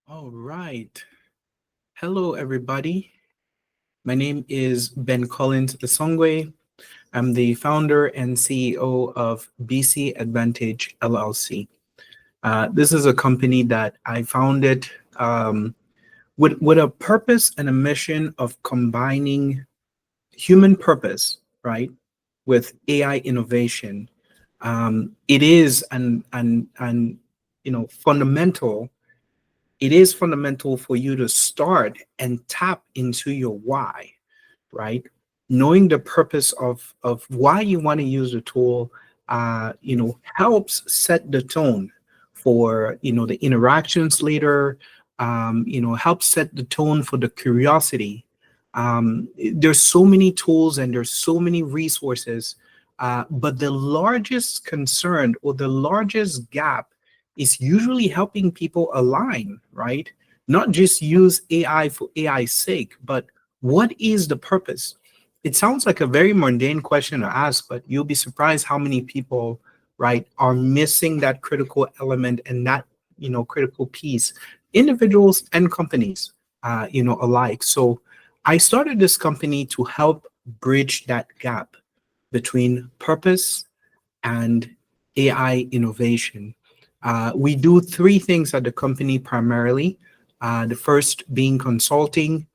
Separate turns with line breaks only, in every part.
All right. Hello, everybody. My name is Ben Collins Asongwe. I'm the founder and CEO of BC Advantage LLC. This is a company that I founded with a purpose and a mission of combining human purpose, right, with AI innovation. It is fundamental. It is fundamental for you to start and tap into your why, right? Knowing the purpose of why you want to use the tool, helps set the tone for the interactions later. Helps set the tone for the curiosity. There's so many tools and there's so many resources, but the largest concern or the largest gap is usually helping people align, right? Not just use AI for AI's sake, but what is the purpose? It sounds like a very mundane question to ask, but you'll be surprised how many people, right, are missing that critical element and that, critical piece, individuals and companies, alike. So I started this company to help bridge that gap between purpose and AI innovation. We do three things at the company primarily. The first being consulting.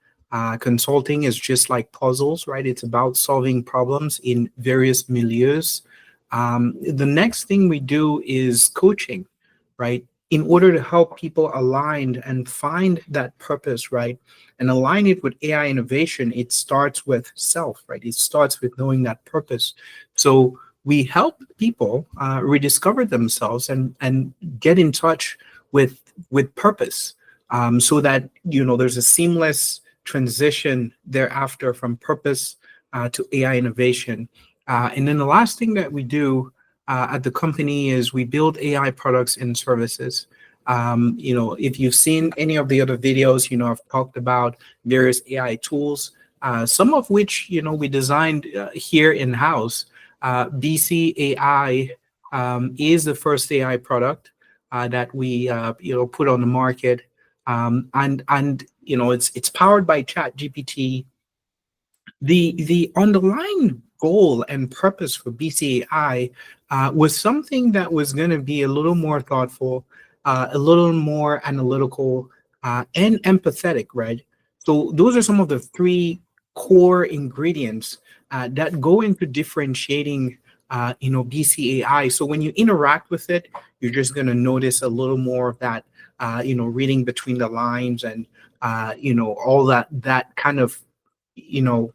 Consulting is just like puzzles, right? It's about solving problems in various milieus. The next thing we do is coaching, right? In order to help people align and find that purpose, right? And align it with AI innovation, it starts with self, right? It starts with knowing that purpose. So we help people rediscover themselves and get in touch with purpose, so that there's a seamless transition thereafter from purpose to AI innovation. And then the last thing that we do at the company is we build AI products and services. If you've seen any of the other videos, I've talked about various AI tools, some of which, we designed here in-house. BCAI is the first AI product that we put on the market, and it's powered by Chat GPT. The underlying goal and purpose for BCAI was something that was going to be a little more thoughtful, a little more analytical, and empathetic, right? So those are some of the three core ingredients that go into differentiating, BCAI. So when you interact with it, you're just going to notice a little more of that, reading between the lines and, all that kind of, you know,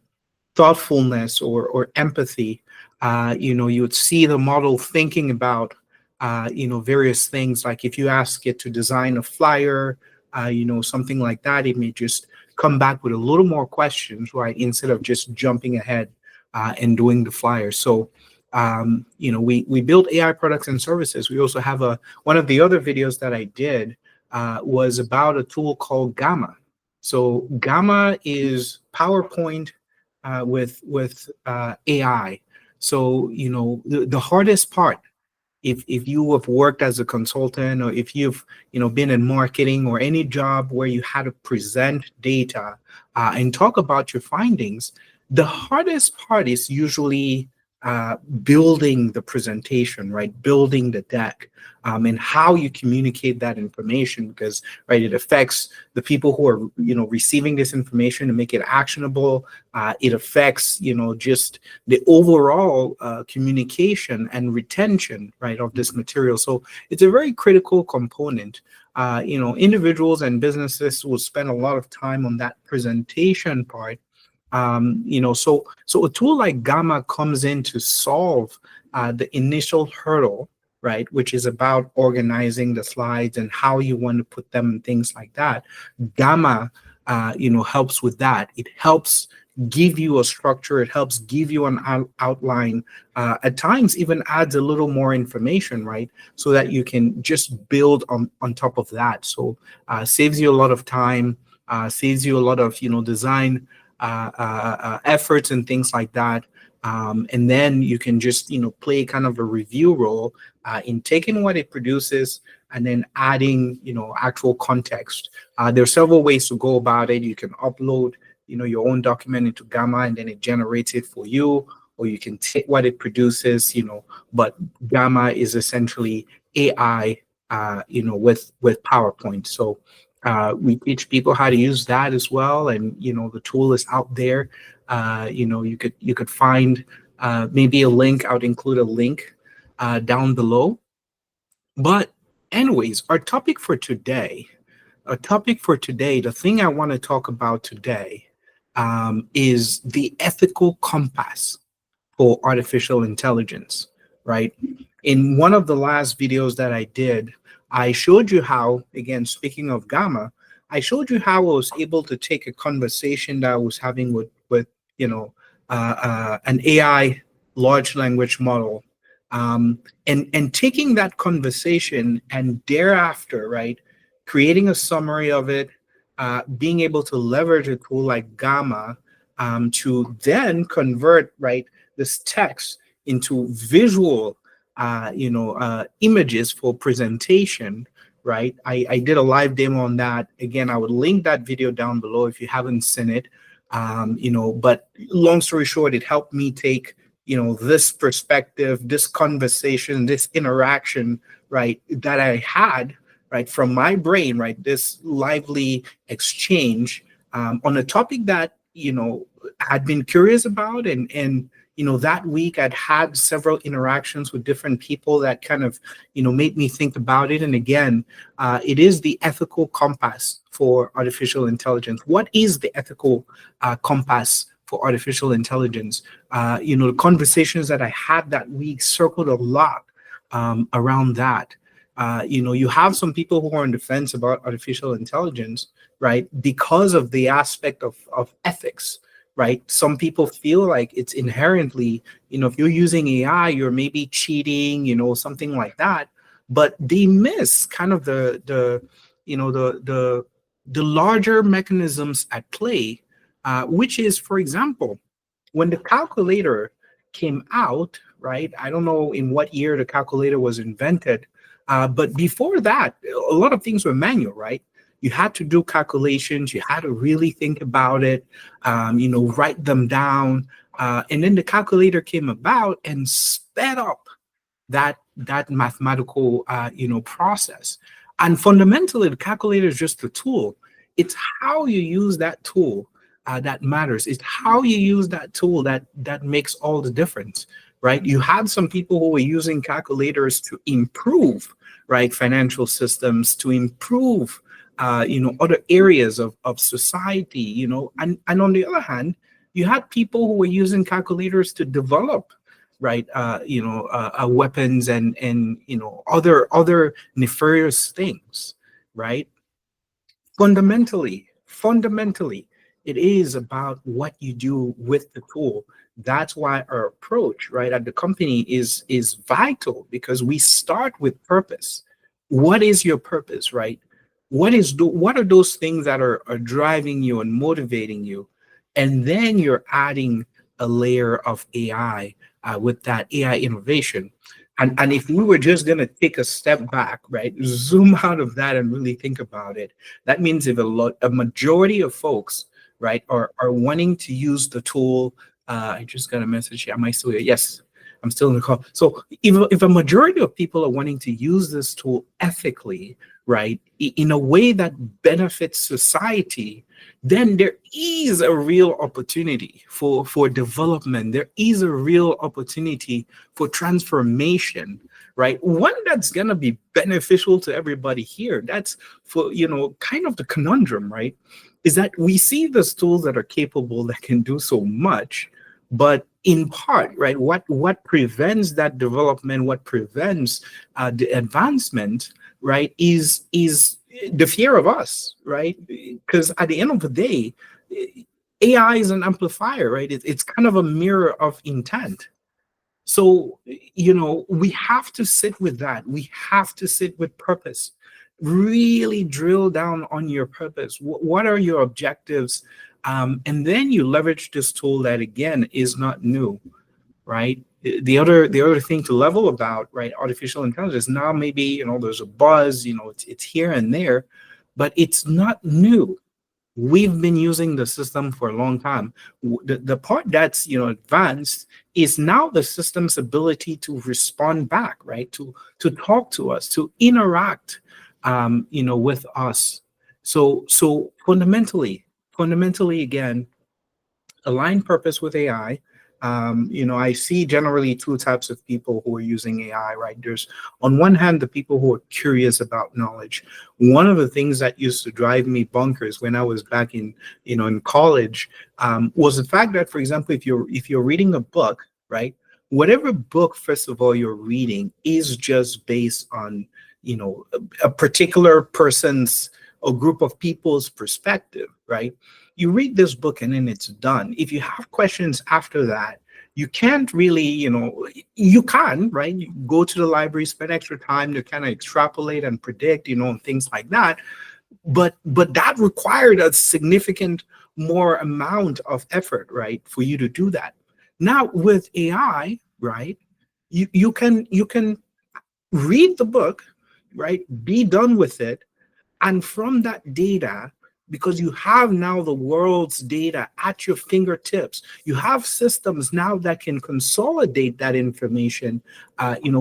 thoughtfulness or empathy. You would see the model thinking about, various things. Like if you ask it to design a flyer, something like that, it may just come back with a little more questions, right? Instead of just jumping ahead and doing the flyer. So, we build AI products and services. We also have one of the other videos that I did was about a tool called Gamma. So Gamma is PowerPoint with AI. So the hardest part, if you have worked as a consultant or if you've been in marketing or any job where you had to present data and talk about your findings, the hardest part is usually building the presentation, right? Building the deck, and how you communicate that information, because right, it affects the people who are receiving this information to make it actionable. It affects just the overall communication and retention, right, of this material. So it's a very critical component. Individuals and businesses will spend a lot of time on that presentation part. So a tool like Gamma comes in to solve the initial hurdle, right, which is about organizing the slides and how you want to put them and things like that. Gamma, helps with that. It helps give you a structure. It helps give you an outline. At times, even adds a little more information, right, so that you can just build on top of that. So saves you a lot of time, saves you a lot of design efforts and things like that. And then you can just, play kind of a review role in taking what it produces and then adding, actual context. There are several ways to go about it. You can upload, your own document into Gamma and then it generates it for you, or you can take what it produces, but Gamma is essentially AI, with PowerPoint. So we teach people how to use that as well. And, the tool is out there. You could find maybe a link. I would include a link down below. But anyways, the thing I want to talk about today is the ethical compass for artificial intelligence, right? In one of the last videos that I did, I showed you how, again, speaking of Gamma, I showed you how I was able to take a conversation that I was having with an AI large language model, and taking that conversation and thereafter, right, creating a summary of it, being able to leverage a tool like Gamma to then convert, right, this text into visual, images for presentation, right? I did a live demo on that. Again, I would link that video down below if you haven't seen it. But long story short, it helped me take, this perspective, this conversation, this interaction, right, that I had, right, from my brain, right, this lively exchange on a topic that, I'd been curious about. And that week I'd had several interactions with different people that kind of, made me think about it. And again, it is the ethical compass for artificial intelligence. What is the ethical compass for artificial intelligence? The conversations that I had that week circled a lot around that. You have some people who are on the fence about artificial intelligence, right, because of the aspect of ethics, right? Some people feel like it's inherently, if you're using AI, you're maybe cheating, something like that. But they miss kind of the larger mechanisms at play, which is, for example, when the calculator came out, right? I don't know in what year the calculator was invented, but before that, a lot of things were manual, right? You had to do calculations. You had to really think about it, write them down. And then the calculator came about and sped up that mathematical, process. And fundamentally, the calculator is just a tool. It's how you use that tool that matters. It's how you use that tool that makes all the difference, right? You had some people who were using calculators to improve, right, financial systems, to improve, other areas of society, and on the other hand, you had people who were using calculators to develop, right, weapons and other nefarious things, right? Fundamentally, it is about what you do with the tool. That's why our approach, right, at the company is vital, because we start with purpose. What is your purpose, right? What are those things that are driving you and motivating you? And then you're adding a layer of AI with that AI innovation. And if we were just going to take a step back, right, zoom out of that and really think about it, that means if a majority of folks, right, are wanting to use the tool. I just got a message here. Am I still here? Yes, I'm still in the call. So if a majority of people are wanting to use this tool ethically, right, in a way that benefits society, then there is a real opportunity for development. There is a real opportunity for transformation, right? One that's going to be beneficial to everybody here. That's for, kind of the conundrum, right? Is that we see those tools that are capable, that can do so much, but in part, right, what prevents that development, what prevents the advancement, right, is the fear of us, right? Because at the end of the day, AI is an amplifier, right? It's kind of a mirror of intent. So, we have to sit with that. We have to sit with purpose. Really drill down on your purpose. What are your objectives? And then you leverage this tool that, again, is not new. right? The other thing to level about, right, artificial intelligence, now maybe, there's a buzz, it's here and there, but it's not new. We've been using the system for a long time. The part that's advanced is now the system's ability to respond back, right? To talk to us, to interact, with us. So fundamentally, again, align purpose with AI. I see generally two types of people who are using AI, right? There's, on one hand, the people who are curious about knowledge. One of the things that used to drive me bonkers when I was back in college, was the fact that, for example, if you're reading a book, right? Whatever book, first of all, you're reading is just based on, a particular person's or group of people's perspective, right? You read this book and then it's done. If you have questions after that, you can't really, you can, right? You go to the library, spend extra time to kind of extrapolate and predict, and things like that. But that required a significant more amount of effort, right, for you to do that. Now with AI, right, you can read the book, right, be done with it, and from that data, because you have now the world's data at your fingertips, you have systems now that can consolidate that information,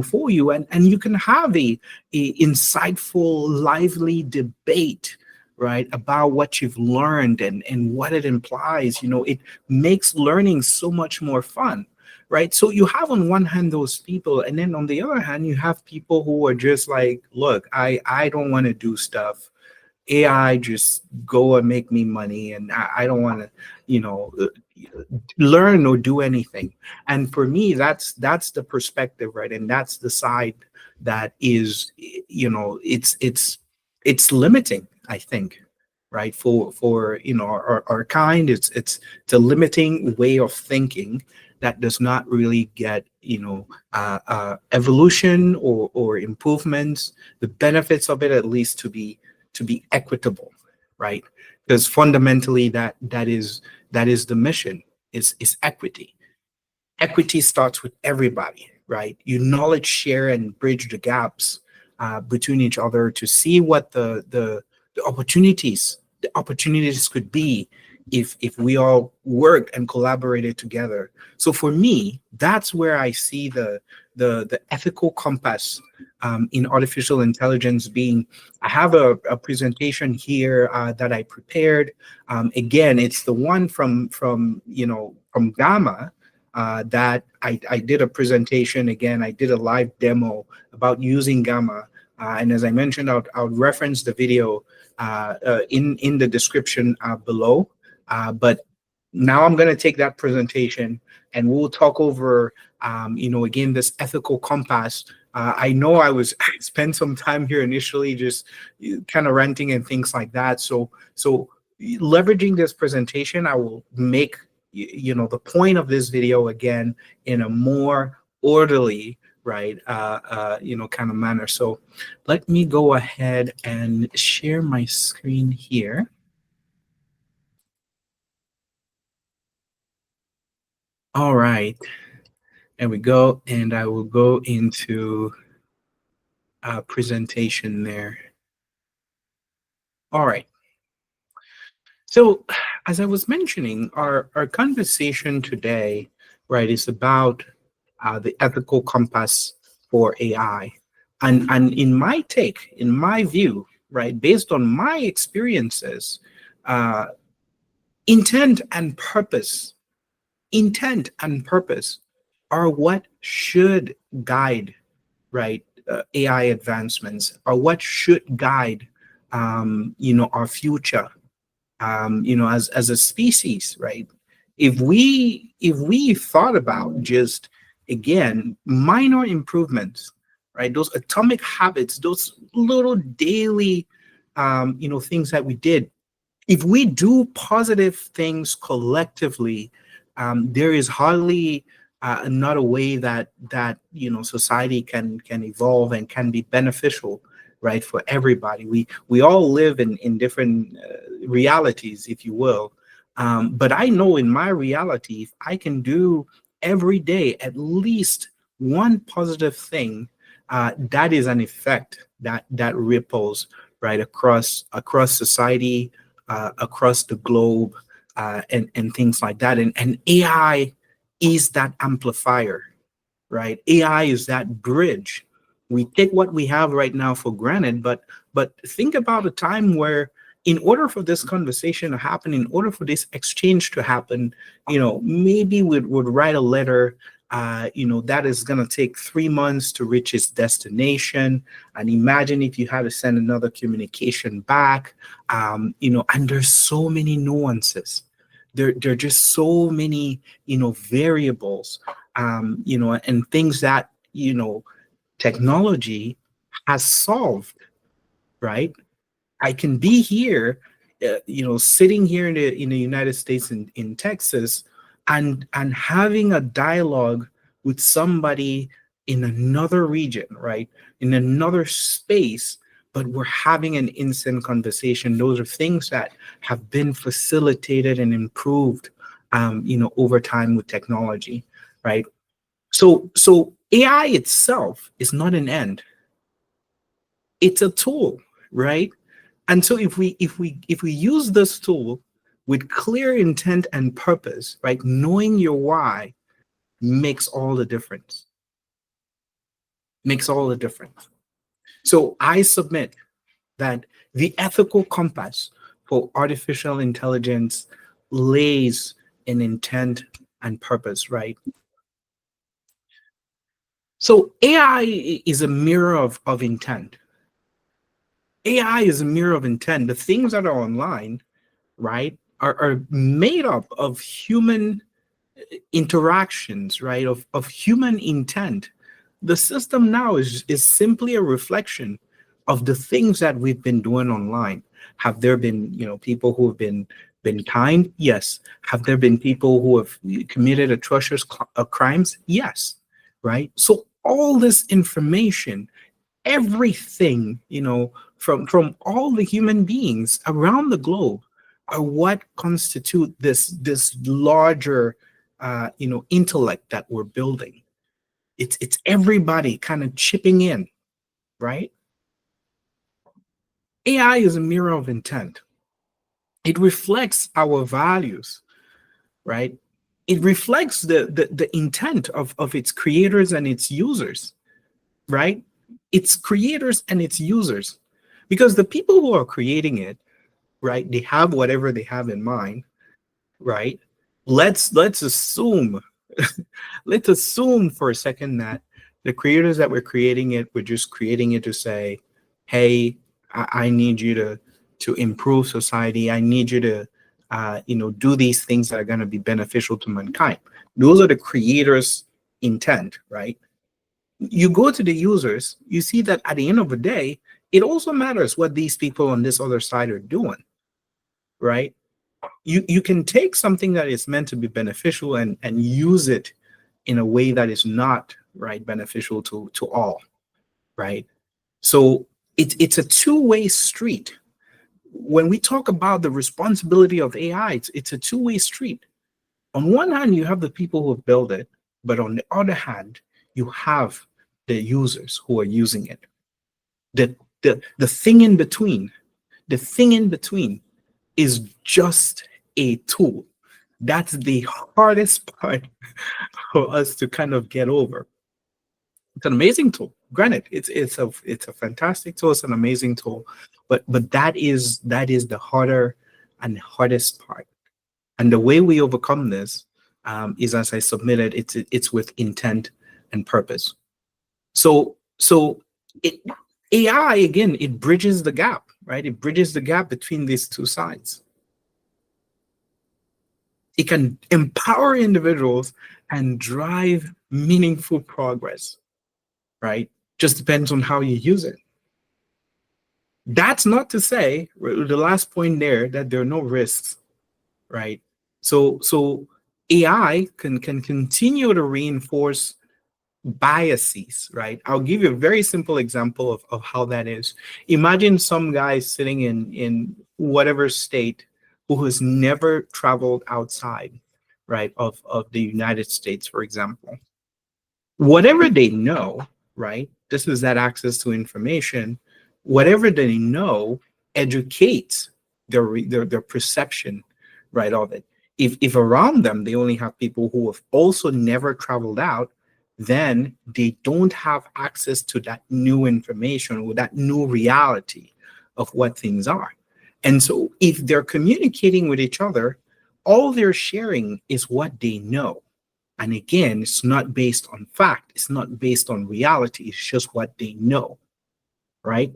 for you, and you can have a insightful, lively debate, right, about what you've learned and what it implies. It makes learning so much more fun. Right. So you have on one hand those people, and then on the other hand, you have people who are just like, look, I don't want to do stuff. AI just go and make me money, and I don't want to, learn or do anything. And for me, that's the perspective, right? And that's the side that is, it's limiting, I think, right? For our kind, it's a limiting way of thinking that does not really get, evolution or improvements, the benefits of it, at least to be equitable, right? Because fundamentally, that is the mission, is equity. Equity starts with everybody, right? You knowledge share and bridge the gaps, between each other, to see what the opportunities could be if we all worked and collaborated together. So for me, that's where I see the ethical compass, in artificial intelligence being. I have a presentation here, that I prepared. Again, it's the one from Gamma, that I did a presentation. Again, I did a live demo about using Gamma. And as I mentioned, I'll reference the video, in the description, below. But now I'm going to take that presentation and we'll talk over, again, this ethical compass. I know I spent some time here initially just kind of ranting and things like that. So leveraging this presentation, I will make, the point of this video again in a more orderly, right, kind of manner. So let me go ahead and share my screen here. All right, there we go. And I will go into a presentation there. All right. So as I was mentioning, our conversation today, right, is about, the ethical compass for AI. And in my view, right, based on my experiences, uh, intent and purpose, intent and purpose are what should guide, right, AI advancements, are what should guide, our future, as a species, right? If we thought about just, again, minor improvements, right, those atomic habits, those little daily, things that we did, if we do positive things collectively, there is hardly, another way that society can evolve and can be beneficial, right, for everybody. We all live in different, realities, if you will. But I know in my reality, if I can do every day at least one positive thing, that is an effect that ripples right across society, across the globe, and things like that. And AI is that amplifier, right? AI is that bridge. We take what we have right now for granted, but think about a time where, in order for this conversation to happen, in order for this exchange to happen, maybe we would write a letter, that is going to take 3 months to reach its destination. And imagine if you had to send another communication back, and there's so many nuances. There are just so many, variables, and things that, technology has solved, right? I can be here, sitting here in the United States, in Texas, and having a dialogue with somebody in another region, right, in another space, but we're having an instant conversation. Those are things that have been facilitated and improved, over time with technology, right? So AI itself is not an end; it's a tool, right? And so if we use this tool with clear intent and purpose, right, knowing your why makes all the difference. Makes all the difference. So I submit that the ethical compass for artificial intelligence lays in intent and purpose, right? So AI is a mirror of intent. AI is a mirror of intent. The things that are online, right, are made up of human interactions, right, of human intent. The system now is simply a reflection of the things that we've been doing online. Have there been, people who have been kind? Yes. Have there been people who have committed atrocious crimes? Yes. Right. So all this information, everything, from all the human beings around the globe, are what constitute this larger, intellect that we're building. It's everybody kind of chipping in, right? AI is a mirror of intent. It reflects our values, right? It reflects the intent of its creators and its users, right? Its creators and its users. Because the people who are creating it, right, they have whatever they have in mind, right? Let's assume let's assume for a second that the creators that were creating it were just creating it to say, hey, I need you to improve society. I need you to do these things that are going to be beneficial to mankind. Those are the creators' intent, right? You go to the users, you see that at the end of the day, it also matters what these people on this other side are doing, right? You can take something that is meant to be beneficial and use it in a way that is not, right, beneficial to all, right? So it's a two-way street. When we talk about the responsibility of AI, it's a two-way street. On one hand, you have the people who have built it, but on the other hand, you have the users who are using it. The thing in between, the thing in between is just a tool. That's the hardest part for us to kind of get over. It's an amazing tool. Granted, it's a fantastic tool. It's an amazing tool, but that is the harder and hardest part. And the way we overcome this, is, as I submitted, it's with intent and purpose. So it, AI, again, it bridges the gap, right? It bridges the gap between these two sides. It can empower individuals and drive meaningful progress, right? Just depends on how you use it. That's not to say, the last point there, that there are no risks, right? So AI can continue to reinforce biases, right? I'll give you a very simple example of how that is. Imagine some guy sitting in whatever state who has never traveled outside, right, of the United States, for example. Whatever they know, right, this is that access to information, whatever they know educates their perception, right, of it. If around them they only have people who have also never traveled out, then they don't have access to that new information or that new reality of what things are. And so if they're communicating with each other, all they're sharing is what they know. And again, it's not based on fact, it's not based on reality, it's just what they know, right?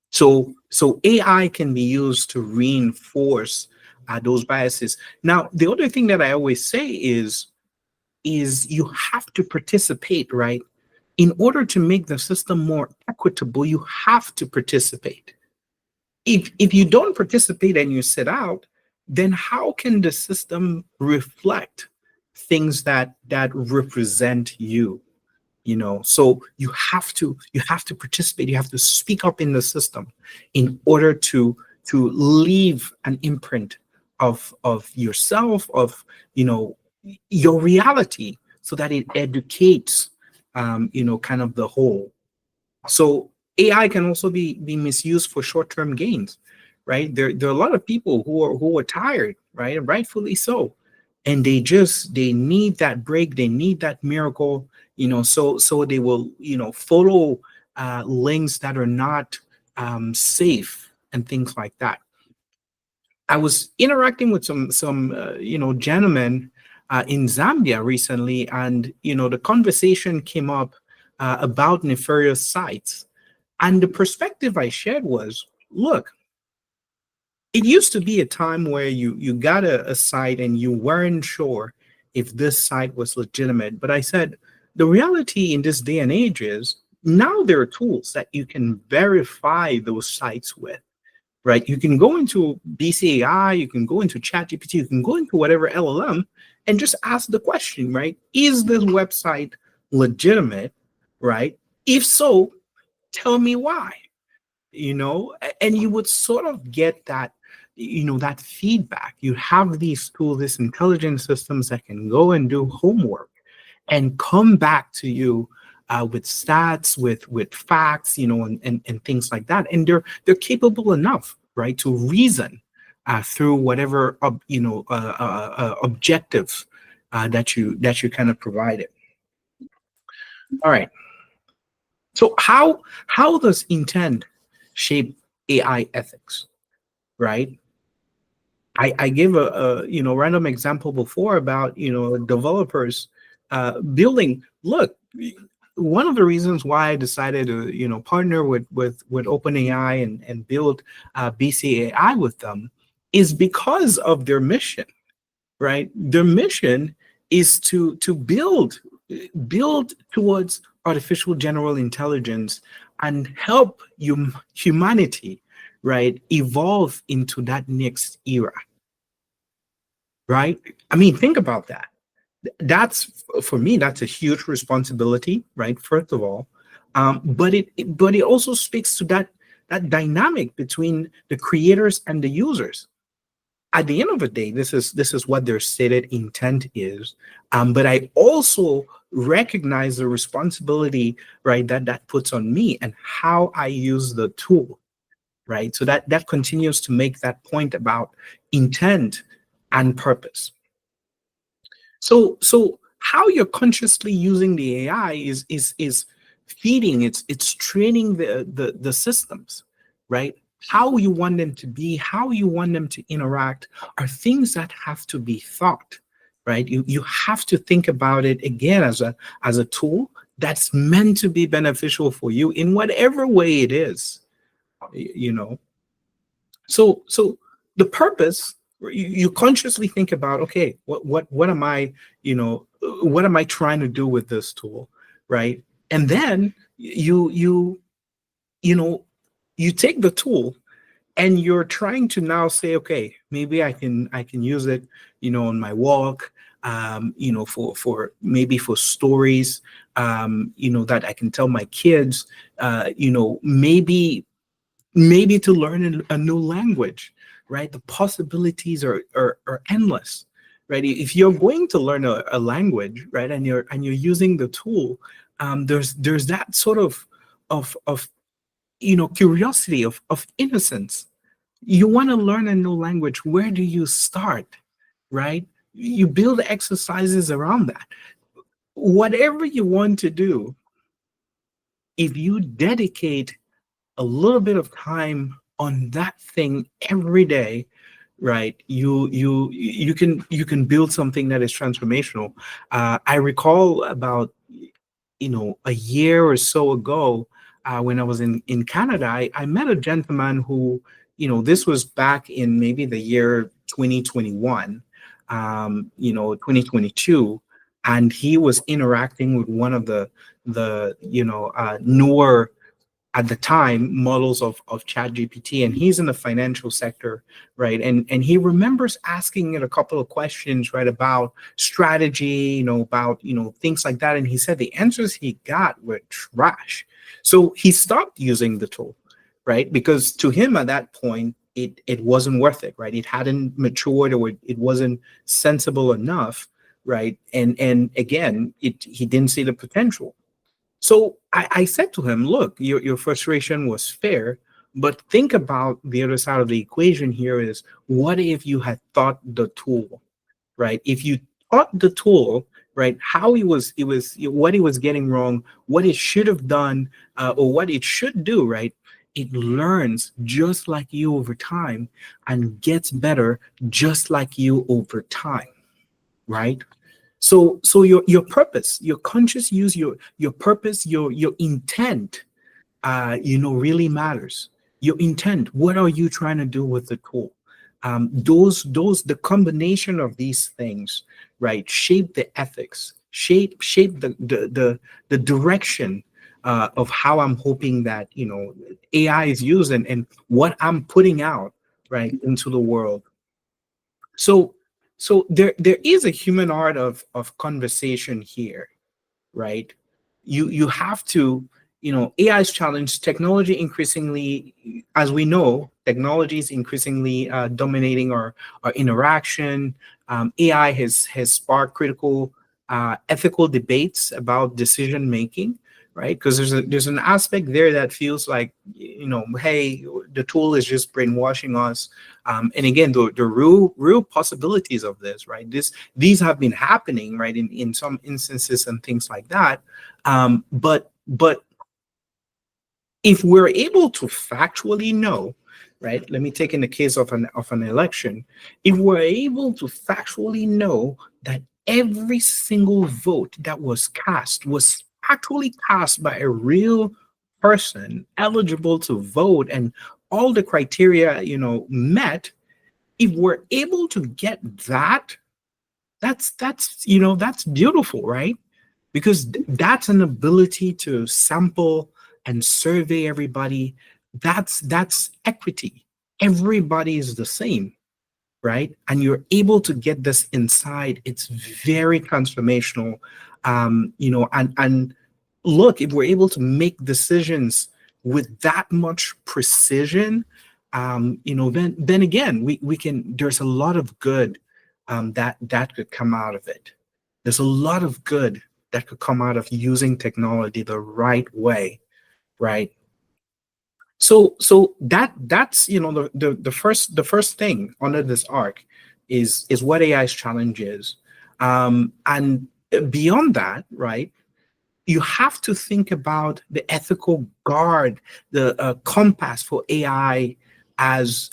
So AI can be used to reinforce those biases. Now, the other thing that I always say is you have to participate, right? In order to make the system more equitable, you have to participate. If you don't participate and you sit out, then how can the system reflect things that represent you? So you have to participate, you have to speak up in the system in order to leave an imprint of yourself, of you know your reality, so that it educates kind of the whole. So AI can also be misused for short-term gains, right? There are a lot of people who are tired, right? And rightfully so. And they need that break, they need that miracle, so they will, follow links that are not safe and things like that. I was interacting with some gentlemen in Zambia recently, and the conversation came up about nefarious sites, and the perspective I shared was, look, it used to be a time where you got a site and you weren't sure if this site was legitimate. But I said, the reality in this day and age is now there are tools that you can verify those sites with, right? You can go into BCAI, you can go into ChatGPT, you can go into whatever LLM and just ask the question, right? Is this website legitimate, right? If so, tell me why, and you would sort of get that, that feedback. You have these tools, these intelligence systems that can go and do homework and come back to you with stats, with facts, and things like that. And they're capable enough, right, to reason through whatever objectives that you kind of provided. All right. So how does intent shape AI ethics, right? I gave a random example before about developers building. Look, one of the reasons why I decided to partner with OpenAI and build BCAI with them is because of their mission, right? Their mission is to build towards artificial general intelligence and help humanity, right, evolve into that next era, right? I mean, think about that. That's, for me, that's a huge responsibility, right? First of all, but it also speaks to that dynamic between the creators and the users. At the end of the day, this is what their stated intent is. But I also recognize the responsibility, right, that puts on me and how I use the tool, right? So that continues to make that point about intent and purpose. So how you're consciously using the AI is feeding, it's training the systems, right? How you want them to be, how you want them to interact are things that have to be thought, right? You have to think about it again as a tool that's meant to be beneficial for you in whatever way it is, you know. So the purpose, you consciously think about, okay, what am I, what am I trying to do with this tool, right? And then you know you take the tool and you're trying to now say, okay, maybe I can use it, on my walk, for maybe for stories, that I can tell my kids, maybe to learn a new language, right? The possibilities are endless, right? If you're going to learn a language, right, and you're using the tool, there's that sort of curiosity, of innocence. You want to learn a new language, where do you start, right? You build exercises around that. Whatever you want to do, if you dedicate a little bit of time on that thing every day, right, you can build something that is transformational. I recall about a year or so ago, when I was in Canada, I met a gentleman who, this was back in maybe the year 2021, 2022, and he was interacting with one of the newer at the time models of chat gpt, and he's in the financial sector, right, and he remembers asking it a couple of questions, right, about strategy, about things like that, and he said the answers he got were trash. So he stopped using the tool, right, because to him at that point it wasn't worth it, right, it hadn't matured, or it wasn't sensible enough, right, and again he didn't see the potential. So I said to him, look, your frustration was fair, but think about the other side of the equation here is, what if you had taught the tool, right? If you taught the tool, right, how what he was getting wrong, what it should have done, or what it should do, right? It learns just like you over time and gets better just like you over time, right? So your purpose, your conscious use, your purpose, your intent, really matters. Your intent. What are you trying to do with the tool? The combination of these things, right, shape the ethics, shape the direction of how I'm hoping that AI is used, and what I'm putting out, right, into the world. So there is a human art of conversation here, right? You have to, AI's challenge, technology increasingly, as we know, technology is increasingly dominating our interaction. AI has sparked critical ethical debates about decision making, right? Because there's an aspect there that feels like, hey, the tool is just brainwashing us. And again, the real possibilities of this, right? These have been happening, right, in some instances and things like that. But if we're able to factually know, right? Let me take in the case of an election. If we're able to factually know that every single vote that was cast was actually cast by a real person eligible to vote, and all the criteria, met, if we're able to get that, that's beautiful, right? Because that's an ability to sample and survey everybody. That's equity. Everybody is the same, right? And you're able to get this inside. It's very transformational. And look, if we're able to make decisions with that much precision, then again, we can. There's a lot of good that could come out of it. There's a lot of good that could come out of using technology the right way, right? So that's the first thing under this arc is what AI's challenge is, and beyond that, right? You have to think about the ethical guard, the compass for AI, as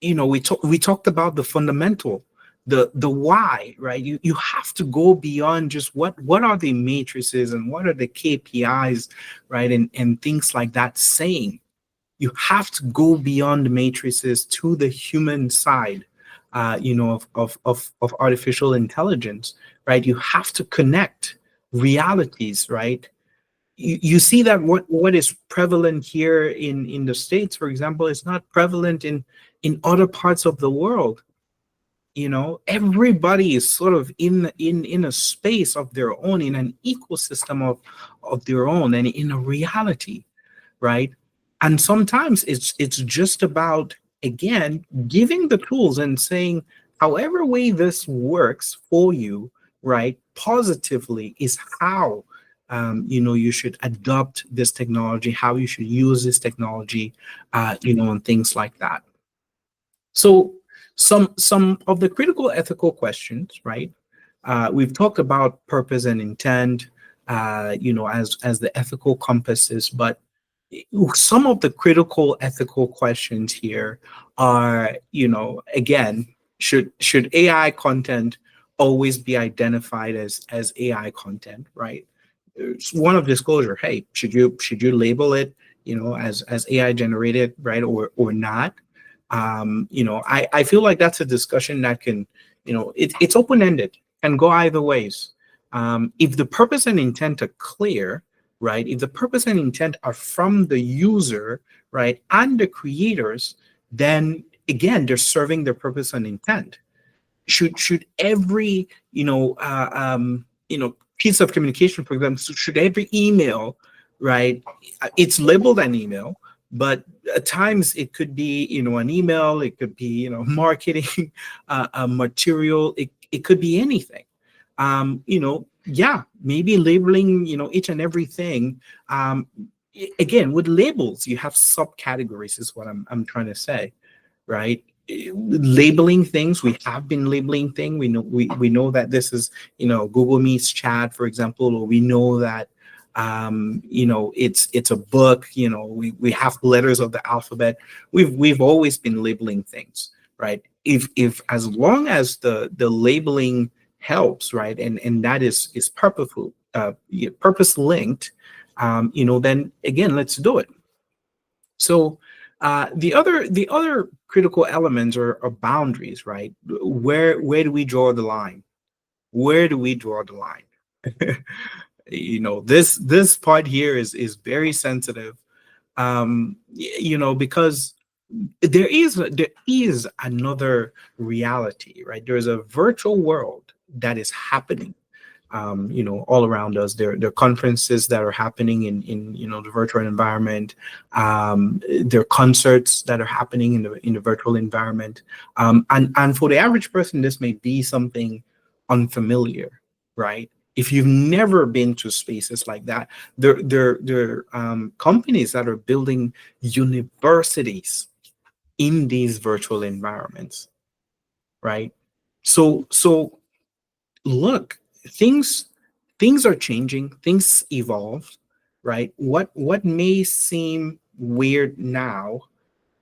we talked about the fundamental, the why, right? You have to go beyond just what are the matrices and what are the KPIs, right, and things like that saying. You have to go beyond the matrices to the human side, of artificial intelligence, right? You have to connect realities, right? You see that what is prevalent here in the States, for example, is not prevalent in other parts of the world. Everybody is sort of in a space of their own, in an ecosystem of their own, and in a reality, right? And sometimes it's just about, again, giving the tools and saying, However way this works for you, right, positively is how you should adopt this technology, how you should use this technology, and things like that. So some of the critical ethical questions, right? We've talked about purpose and intent, as the ethical compasses, but some of the critical ethical questions here are, again, should AI content always be identified as AI content, right? It's one of disclosure. Hey, should you label it, as AI generated, right, or not? I feel like that's a discussion that can, it's open ended and go either ways. If the purpose and intent are clear, right? If the purpose and intent are from the user, right, and the creators, then again, they're serving their purpose and intent. Should every piece of communication, for example, should every email, right? It's labeled an email, but at times it could be an email, it could be marketing material, it could be anything. Yeah, maybe labeling each and everything. Again, with labels, you have subcategories, is what I'm trying to say, right? Labeling things, we have been labeling things. We know that this is Google Meets chat, for example, or we know that it's a book. We have letters of the alphabet. We've always been labeling things, right? If as long as the labeling helps, right, and that is purposeful, purpose linked, then again, let's do it. So the other critical elements are boundaries, right? Where do we draw the line? Where do we draw the line? This part here is very sensitive, because there is another reality, right? There's a virtual world that is happening, all around us. There are conferences that are happening in the virtual environment. There are concerts that are happening in the virtual environment. And for the average person, this may be something unfamiliar, right? If you've never been to spaces like that, there are companies that are building universities in these virtual environments, right? So look, things things are changing, things evolve, right? What may seem weird now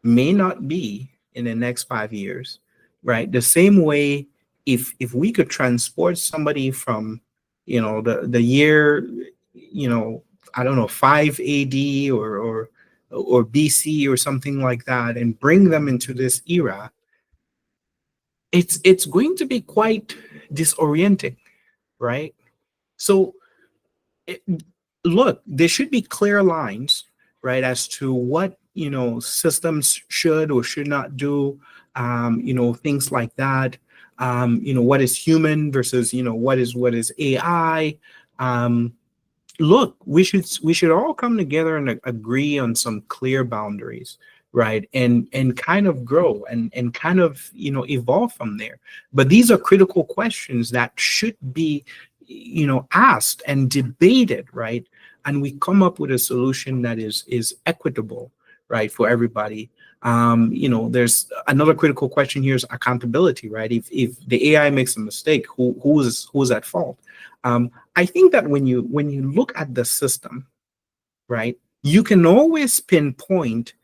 may not be in the next 5 years, right? The same way, if we could transport somebody from the year, I don't know, 5 AD or BC or something like that, and bring them into this era, it's going to be quite disorienting, right? So it, look, there should be clear lines, right, as to what systems should or should not do, things like that. What is human versus what is AI. Look, we should all come together and agree on some clear boundaries, right, and kind of grow and kind of evolve from there. But these are critical questions that should be asked and debated, right, and we come up with a solution that is equitable, right, for everybody. There's another critical question here is accountability, right? If the AI makes a mistake, who's at fault? I think that when you look at the system, right, you can always pinpoint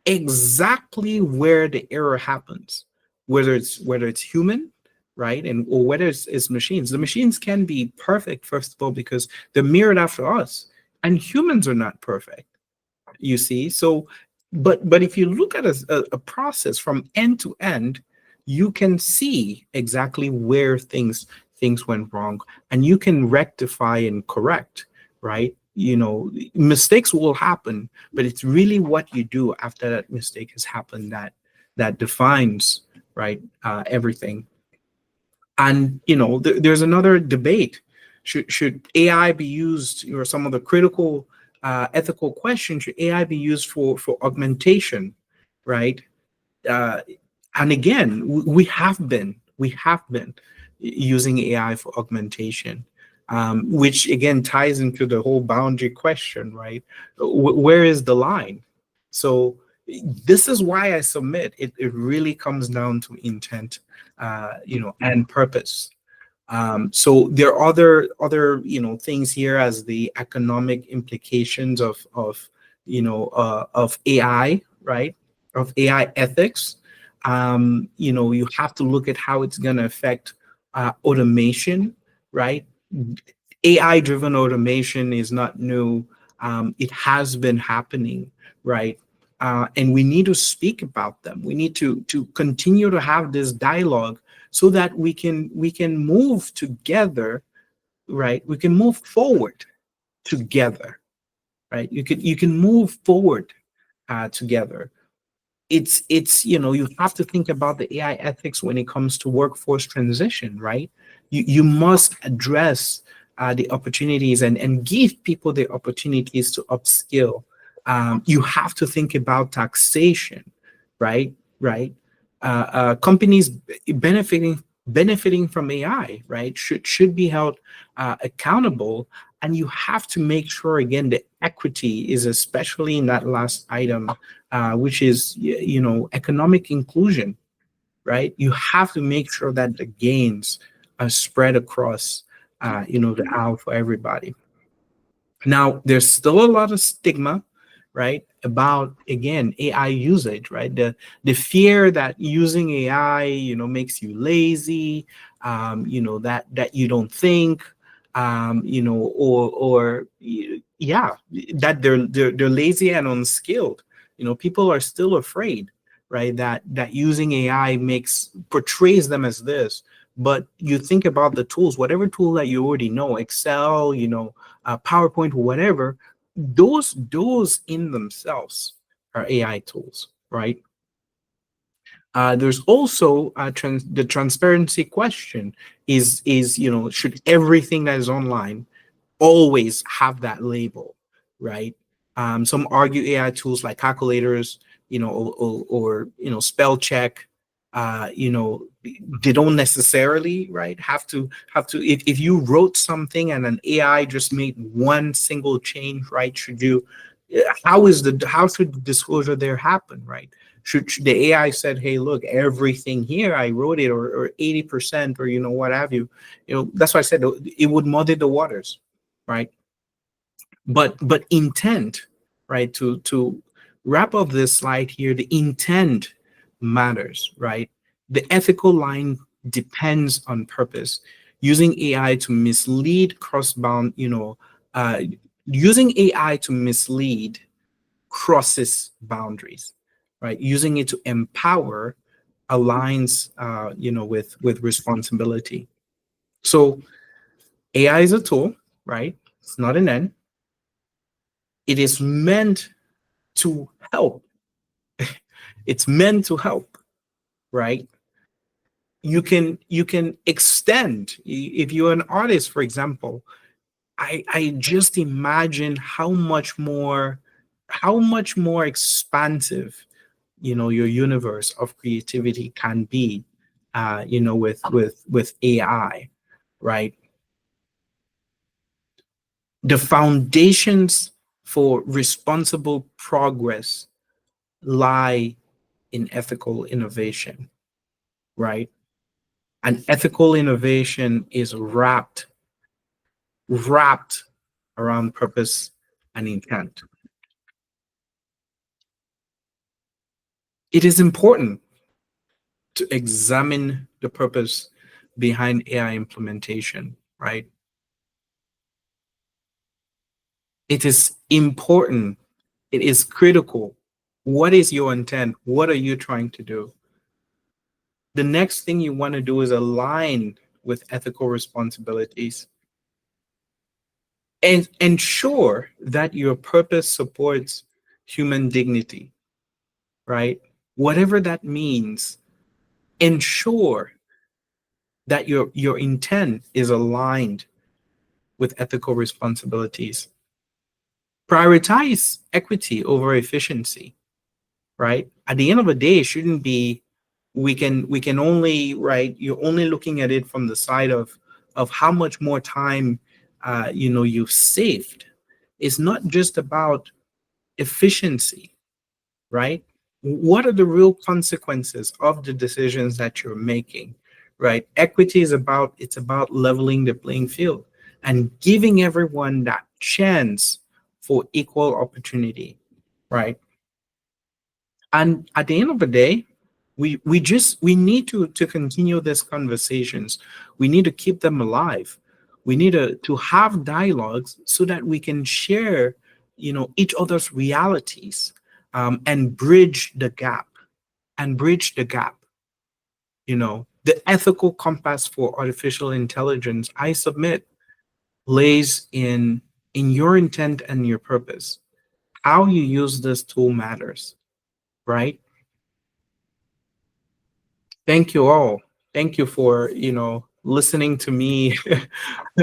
exactly where the error happens, whether it's human, right, and or whether it's machines. The machines can be perfect, first of all, because they're mirrored after us, and humans are not perfect. You see, so but if you look at a process from end to end, you can see exactly where things went wrong, and you can rectify and correct, right? Mistakes will happen, but it's really what you do after that mistake has happened that defines, right, everything. And there's another debate. Should AI be used, or some of the critical ethical questions, should AI be used for augmentation, right? uh, and again, we have been We have been using AI for augmentation, which again ties into the whole boundary question, right? Where is the line? So this is why I submit it really comes down to intent, and purpose. So there are other things here as the economic implications of AI, right? Of AI ethics. You have to look at how it's going to affect automation, right? AI driven automation is not new. It has been happening, right? And we need to speak about them. We need to continue to have this dialogue so that we can move together, right? We can move forward together, right? You can move forward together. You have to think about the AI ethics when it comes to workforce transition, right? You must address the opportunities and give people the opportunities to upskill. You have to think about taxation, right. Companies benefiting from AI, right, should be held accountable. And you have to make sure, again, the equity is especially in that last item, which is economic inclusion, right? You have to make sure that the gains are spread across the aisle for everybody. Now, there's still a lot of stigma, right, about, again, AI usage, right? The fear that using AI, makes you lazy, that you don't think, yeah, that they're lazy and unskilled. People are still afraid, right, that using AI portrays them as this. But you think about the tools, whatever tool that you already know, Excel, PowerPoint, whatever, those in themselves are AI tools, right? There's also the transparency question is should everything that is online always have that label, right? Some argue AI tools like calculators, or spell check, they don't necessarily, right, have to. If you wrote something and an AI just made one single change, right? How should the disclosure there happen, right? Should the AI said, hey, look, everything here I wrote it, or 80%, or what have you. That's why I said it would muddy the waters, right? But intent, right? To wrap up this slide here, the intent matters, right? The ethical line depends on purpose. Using AI to mislead crossbound, uh, using AI to mislead crosses boundaries, right? Using it to empower aligns, with responsibility. So AI is a tool, right? It's not an end. It is meant to help. It's meant to help, right? You can extend. If you're an artist, for example, I just imagine how much more expansive, your universe of creativity can be, with AI, right? The foundations for responsible progress lie in ethical innovation, right? And ethical innovation is wrapped around purpose and intent. It is important to examine the purpose behind AI implementation, right? It is important. It is critical. What is your intent? What are you trying to do? The next thing you want to do is align with ethical responsibilities and ensure that your purpose supports human dignity, right? Whatever that means, ensure that your intent is aligned with ethical responsibilities. Prioritize equity over efficiency, right? At the end of the day, it shouldn't be We can only, right, you're only looking at it from the side of how much more time you've saved. It's not just about efficiency, right? What are the real consequences of the decisions that you're making, right? Equity is about, it's about leveling the playing field and giving everyone that chance for equal opportunity, right? And at the end of the day, we need to continue these conversations. We need to keep them alive. We need to have dialogues so that we can share, each other's realities, and bridge the gap, the ethical compass for artificial intelligence, I submit, lays in your intent and your purpose. How you use this tool matters, right? Thank you all. Thank you for, listening to me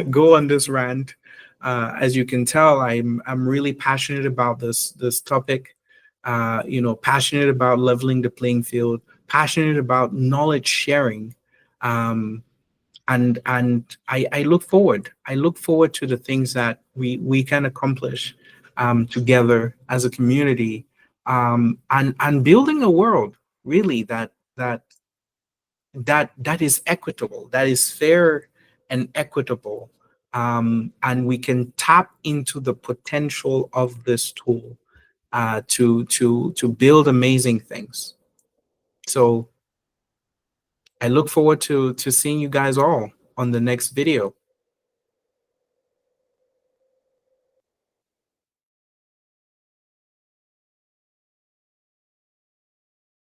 go on this rant. As you can tell, I'm really passionate about this topic. Passionate about leveling the playing field. Passionate about knowledge sharing, um, and I look forward. I look forward to the things that we can accomplish, together as a community, and building a world really that is equitable, that is fair and equitable, and we can tap into the potential of this tool, to build amazing things. So I look forward to seeing you guys all on the next video.